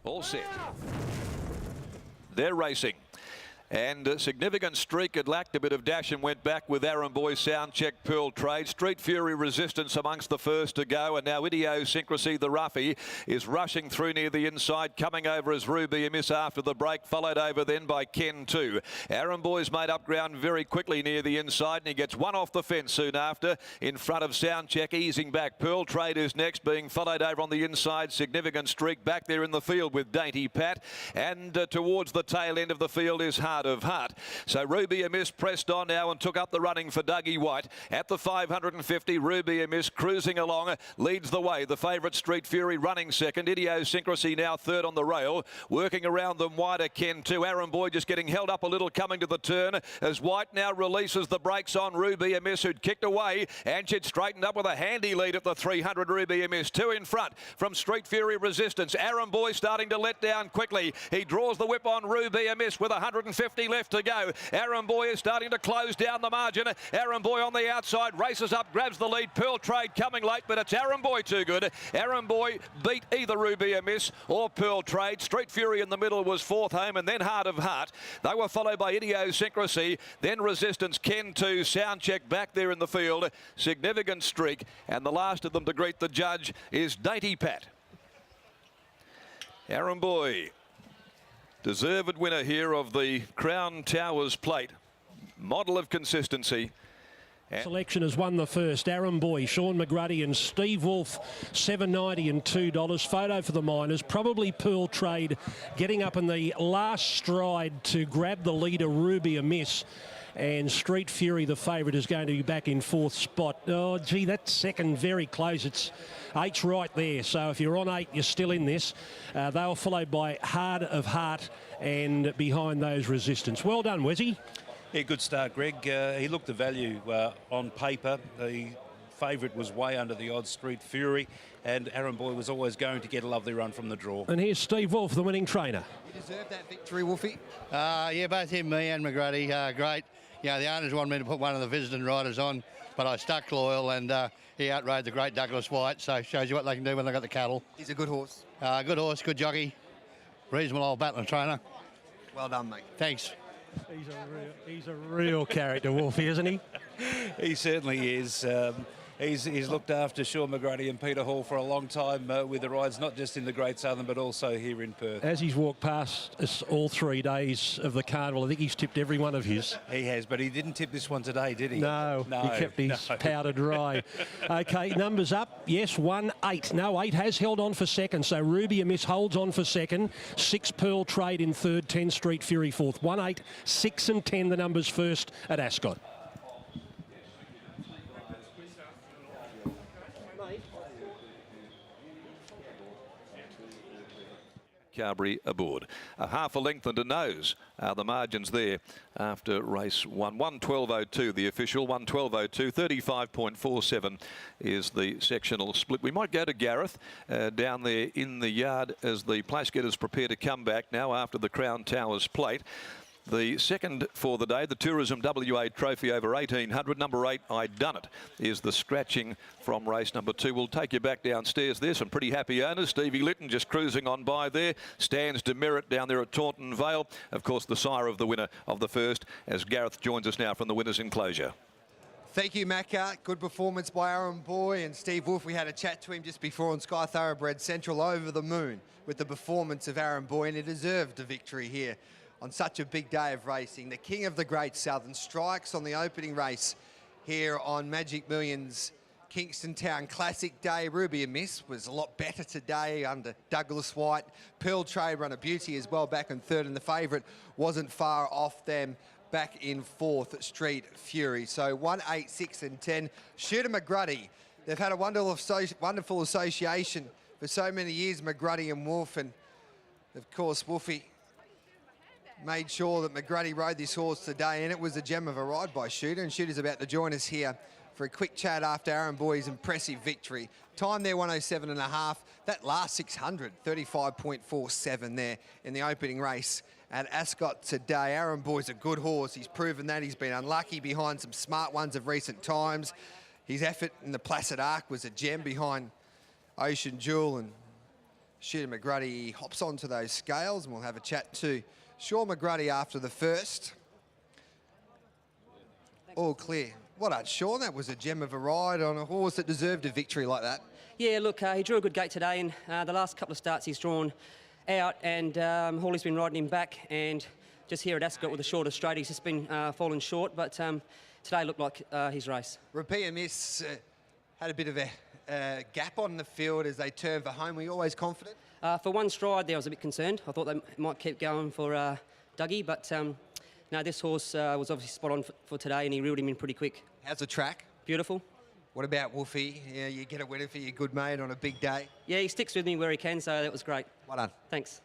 All set. They're racing. And a significant streak. It lacked a bit of dash and went back with Aaron Boy, Sound Check, Pearl Trade. Street Fury Resistance amongst the first to go. And now Idiosyncrasy, the roughie, is rushing through near the inside. Coming over as Ruby a Miss after the break. Followed over then by Ken 2. Aaron Boy's made up ground very quickly near the inside. And he gets one off the fence soon after. In front of Sound Check, easing back. Pearl Trade is next, being followed over on the inside. Significant streak back there in the field with Dainty Pat. And towards the tail end of the field is Heart of Heart. So Ruby a Miss pressed on now and took up the running for Dougie White. At the 550, Ruby a Miss cruising along, leads the way. The favourite Street Fury running second. Idiosyncrasy now third on the rail. Working around them wider, Ken 2. Aaron Boy just getting held up a little coming to the turn as White now releases the brakes on Ruby a Miss, who'd kicked away, and she'd straightened up with a handy lead at the 300. Ruby a Miss 2 in front from Street Fury Resistance. Aaron Boy starting to let down quickly. He draws the whip on Ruby a Miss with 150 left to go. Aaron Boy is starting to close down the margin. Aaron Boy on the outside, races up, grabs the lead. Pearl Trade coming late, but it's Aaron Boy too good. Aaron Boy beat either Ruby a Miss or Pearl Trade. Street Fury in the middle was fourth home, and then Heart of Heart. They were followed by Idiosyncrasy, then Resistance, Ken 2, Sound Check back there in the field. Significant streak, and the last of them to greet the judge is Dainty Pat. Aaron Boy, deserved winner here of the Crown Towers Plate. Model of consistency. Selection has won the first. Aaron Boy, Sean McGruddy and Steve Wolf, $7.90 and $2. Photo for the miners. Probably Pearl Trade getting up in the last stride to grab the leader, Ruby a Miss. And Street Fury, the favourite, is going to be back in fourth spot. Oh, gee, that's second very close. It's 8's right there. So if you're on 8, you're still in this. They were followed by Heart of Heart and behind those Resistance. Well done, Wesy. Yeah, good start, Greg. He looked the value on paper. The favourite was way under the odds, Street Fury, and Aaron Boy was always going to get a lovely run from the draw. And here's Steve Wolf, the winning trainer. You deserved that victory, Wolfie. Yeah, both him, me and McGruddy, great. You know, the owners wanted me to put one of the visiting riders on, but I stuck loyal, and he outrode the great Douglas White, so shows you what they can do when they've got the cattle. He's a good horse. Good horse, good jockey, reasonable old battling trainer. Well done, mate. Thanks. He's a real character, Wolfie, isn't he? He certainly is. He's looked after Sean McGruddy and Peter Hall for a long time with the rides, not just in the Great Southern, but also here in Perth. As he's walked past us all 3 days of the carnival, I think he's tipped every one of his. He has, but he didn't tip this one today, did he? No, he kept his powder dry. Okay, numbers up. Yes, 1, 8. No, 8 has held on for second, so Ruby a Miss holds on for second. 6 Pearl Trade in third, 10 Street Fury fourth. 1, 8, 6 and 10 the numbers first at Ascot. Carberry aboard. A half a length and a nose are the margins there after race 1. 1:12.02 the official, 1:12.02, 35.47 is the sectional split. We might go to Gareth down there in the yard as the place getters prepare to come back now after the Crown Towers Plate. The second for the day, the Tourism WA Trophy over 1800. Number 8, I Done It, is the scratching from race number 2. We'll take you back downstairs. There's some pretty happy owners. Stevie Litton just cruising on by there. Stands Demerit down there at Taunton Vale. Of course, the sire of the winner of the first, as Gareth joins us now from the winner's enclosure. Thank you, Macca. Good performance by Aaron Boy and Steve Wolf. We had a chat to him just before on Sky Thoroughbred Central. Over the moon with the performance of Aaron Boy, and he deserved a victory here on such a big day of racing. The King of the Great Southern strikes on the opening race here on Magic Millions Kingston Town Classic Day. Ruby a Miss was a lot better today under Douglas White. Pearl Trade run a beauty as well back in third, and the favourite wasn't far off them back in fourth, Street Fury. So 1, 8, 6 and 10. Shooter McGruddy, they've had a wonderful association for so many years, McGruddy and Wolf, and of course Wolfie made sure that McGruddy rode this horse today, and it was a gem of a ride by Shooter, and Shooter's about to join us here for a quick chat after Aaron Boy's impressive victory. Time there, 107.5. That last 600, 35.47 there in the opening race at Ascot today. Aaron Boy's a good horse. He's proven that. He's been unlucky behind some smart ones of recent times. His effort in the Placid Arc was a gem behind Ocean Jewel, and Shooter McGruddy hops onto those scales, and we'll have a chat to Sean McGruddy after the first. All clear. Well done, Sean. That was a gem of a ride on a horse that deserved a victory like that. Yeah, look, he drew a good gate today, and the last couple of starts he's drawn out, and Hawley's been riding him back, and just here at Ascot with the shorter straight, he's just been falling short, but today looked like his race. Repeat and Miss had a bit of a gap on the field as they turned for home. Were you always confident? For one stride there, I was a bit concerned. I thought they might keep going for Dougie, but no, this horse was obviously spot on for today, and he reeled him in pretty quick. How's the track? Beautiful. What about Wolfie? Yeah, you get a winner for your good mate on a big day. Yeah, he sticks with me where he can, so that was great. Well done. Thanks.